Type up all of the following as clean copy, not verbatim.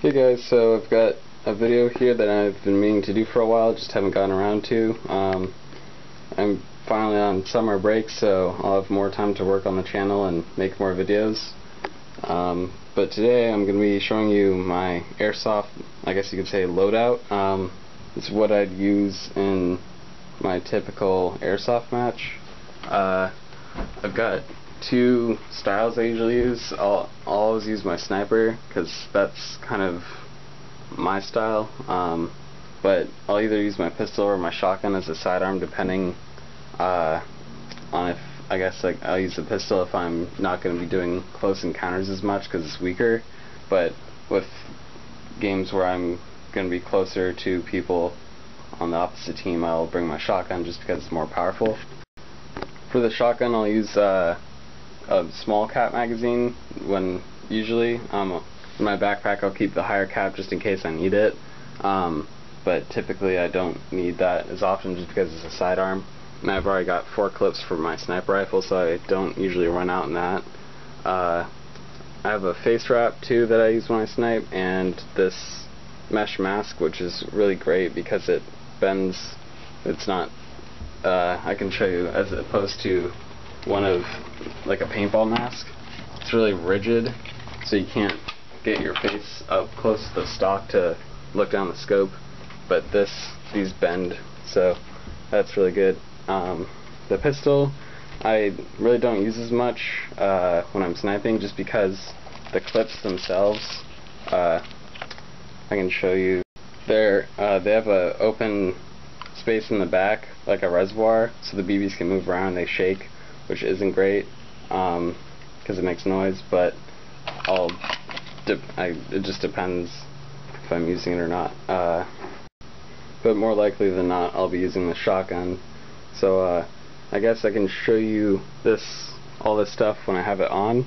Hey guys, so I've got a video here that I've been meaning to do for a while, just haven't gotten around to. I'm finally on summer break, so I'll have more time to work on the channel and make more videos. But today I'm going to be showing you my Airsoft, I guess you could say, loadout. It's what I'd use in my typical Airsoft match. I've got two styles I usually use. I'll always use my sniper because that's kind of my style, but I'll either use my pistol or my shotgun as a sidearm depending on if, I guess, like, I'll use the pistol if I'm not going to be doing close encounters as much because it's weaker, but with games where I'm going to be closer to people on the opposite team, I'll bring my shotgun just because it's more powerful. For the shotgun, I'll use a small cap magazine when usually. In my backpack I'll keep the higher cap just in case I need it, but typically I don't need that as often just because it's a sidearm. And I've already got 4 clips for my sniper rifle, so I don't usually run out in that. I have a face wrap too that I use when I snipe, and this mesh mask, which is really great because it bends. It's not I can show you, as opposed to one of like a paintball mask, it's really rigid, so you can't get your face up close to the stock to look down the scope, but these bend, so that's really good. The pistol I really don't use as much when I'm sniping, just because the clips themselves, I can show you, they have a open space in the back, like a reservoir, so the BBs can move around and they shake, which isn't great because it makes noise, but it just depends if I'm using it or not. But more likely than not, I'll be using the shotgun. So I guess I can show you all this stuff when I have it on.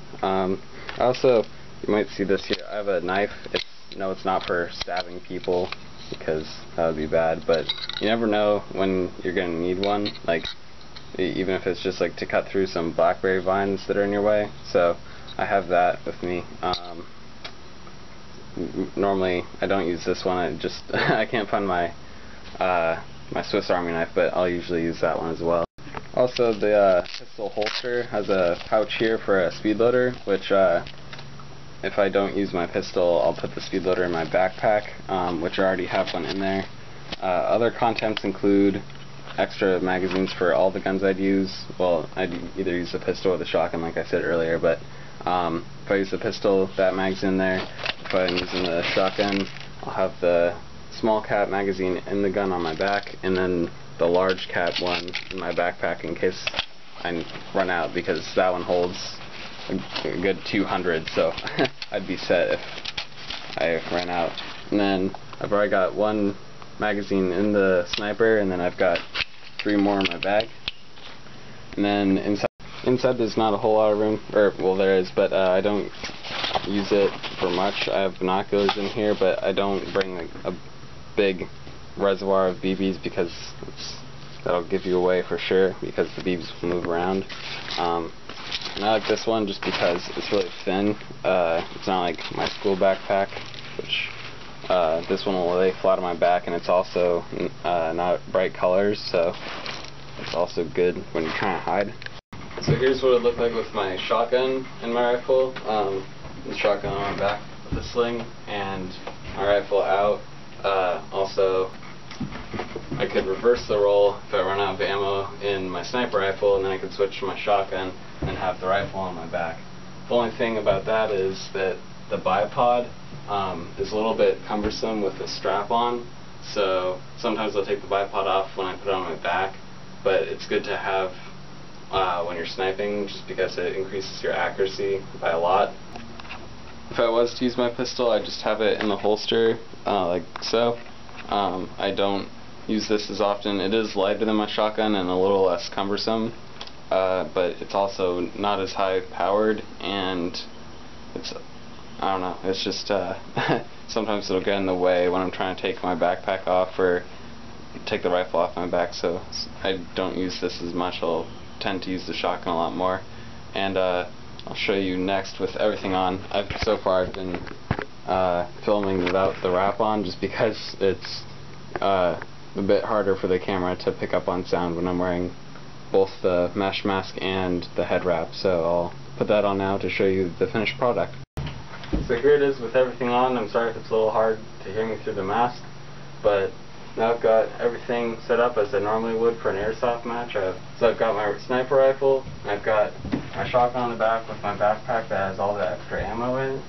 Also, you might see this here. I have a knife. It's not for stabbing people because that would be bad, but you never know when you're going to need one. Like, even if it's just like to cut through some blackberry vines that are in your way. So I have that with me. Normally I don't use this one. I can't find my my Swiss Army knife, but I'll usually use that one as well. Also, the pistol holster has a pouch here for a speed loader, which if I don't use my pistol, I'll put the speed loader in my backpack, which I already have one in there. Other contents include extra magazines for all the guns I'd use. Well, I'd either use the pistol or the shotgun, like I said earlier, but if I use the pistol, that mag's in there. If I'm using the shotgun, I'll have the small cap magazine in the gun on my back, and then the large cap one in my backpack in case I run out, because that one holds a good 200, so I'd be set if I ran out. And then I've already got 1 magazine in the sniper, and then I've got 3 more in my bag. And then inside there's not a whole lot of room, or well, there is, but I don't use it for much. I have binoculars in here, but I don't bring a big reservoir of BBs because that'll give you away for sure, because the BBs move around. And I like this one just because it's really thin. It's not like my school backpack, which this one will lay flat on my back, and it's also not bright colors, so it's also good when you're trying to hide. So here's what it looked like with my shotgun and my rifle. The shotgun on my back with a sling, and my rifle out. Also, I could reverse the roll if I run out of ammo in my sniper rifle, and then I could switch to my shotgun and have the rifle on my back. The only thing about that is that the bipod is a little bit cumbersome with the strap on, so sometimes I'll take the bipod off when I put it on my back, but it's good to have when you're sniping, just because it increases your accuracy by a lot. If I was to use my pistol, I'd just have it in the holster, like so. I don't use this as often. It is lighter than my shotgun and a little less cumbersome, but it's also not as high powered, and I don't know, it's just sometimes it'll get in the way when I'm trying to take my backpack off or take the rifle off my back, so I don't use this as much. I'll tend to use the shotgun a lot more. And I'll show you next with everything on. So far I've been filming without the wrap on, just because it's a bit harder for the camera to pick up on sound when I'm wearing both the mesh mask and the head wrap. So I'll put that on now to show you the finished product. So here it is with everything on. I'm sorry if it's a little hard to hear me through the mask, but now I've got everything set up as I normally would for an airsoft match. So I've got my sniper rifle, I've got my shotgun on the back with my backpack that has all the extra ammo in it,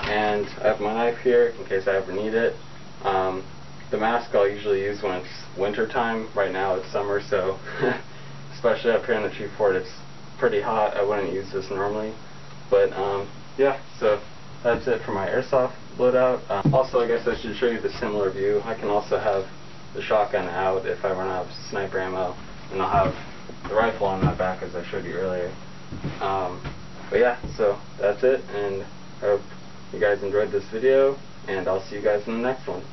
and I have my knife here in case I ever need it. The mask I'll usually use when it's winter time. Right now it's summer, so especially up here in the tree fort it's pretty hot. I wouldn't use this normally, but yeah, so that's it for my airsoft loadout. Also, I guess I should show you the similar view. I can also have the shotgun out if I run out of sniper ammo, and I'll have the rifle on my back as I showed you earlier. But yeah, so that's it, and I hope you guys enjoyed this video, and I'll see you guys in the next one.